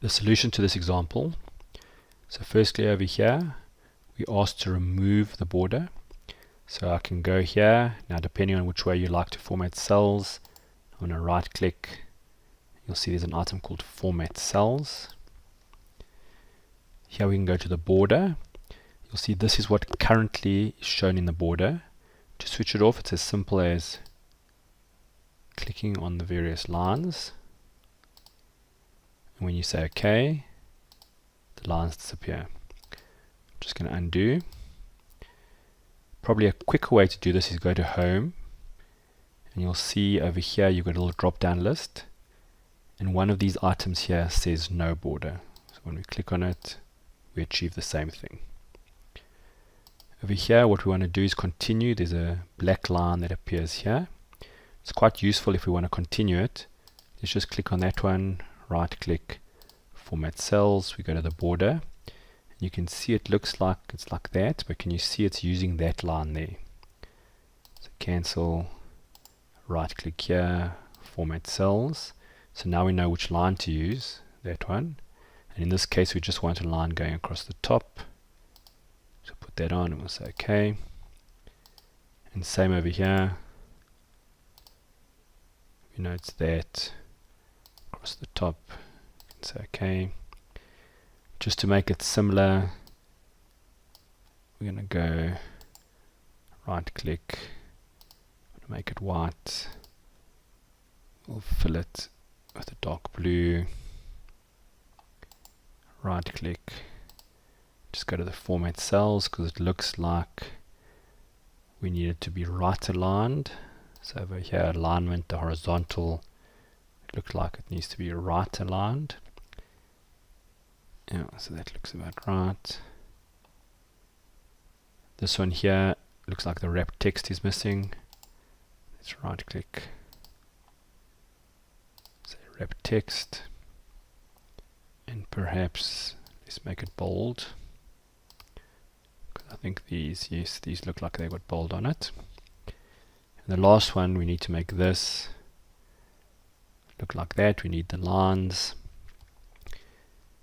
the solution to this example. So firstly over here, we asked to remove the border. So I can go here. Now depending on which way you like to format cells, I'm going to right click. You'll see there's an item called Format Cells. Here we can go to the border. You'll see this is what currently is shown in the border. To switch it off, it's as simple as clicking on the various lines. And when you say OK, the lines disappear. I'm just going to undo. Probably a quicker way to do this is go to Home. And you'll see over here you've got a little drop down list. And one of these items here says no border. So when we click on it, we achieve the same thing. Over here, what we want to do is continue. There's a black line that appears here. It's quite useful if we want to continue it. Let's just click on that one, right click, Format Cells. We go to the border. And you can see it looks like it's like that, but can you see it's using that line there? So cancel, right click here, Format Cells. So now we know which line to use, that one. And in this case, we just want a line going across the top. So put that on and we'll say OK. And same over here. We know it's that across the top. You can say OK. Just to make it similar, we're going to go right click, make it white. We'll fill it with a dark blue. Right click, just go to the Format Cells because it looks like we need it to be right aligned. So over here, alignment, the horizontal, it looks like it needs to be right aligned. Yeah, so that looks about right. This one here looks like the wrap text is missing. Let's right click, say wrap text. And perhaps let's make it bold. I think these, yes, these look like they've got bold on it. And the last one, we need to make this look like that. We need the lines.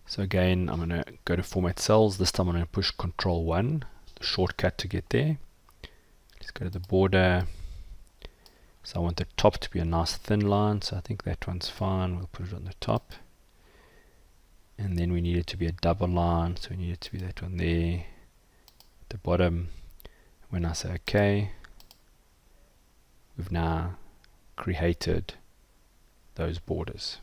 So again, I'm going to go to Format Cells. This time I'm going to push Control 1, the shortcut to get there. Let's go to the border. So I want the top to be a nice thin line. So I think that one's fine. We'll put it on the top. And then we need it to be a double line, so we need it to be that one there at the bottom. When I say OK, we've now created those borders.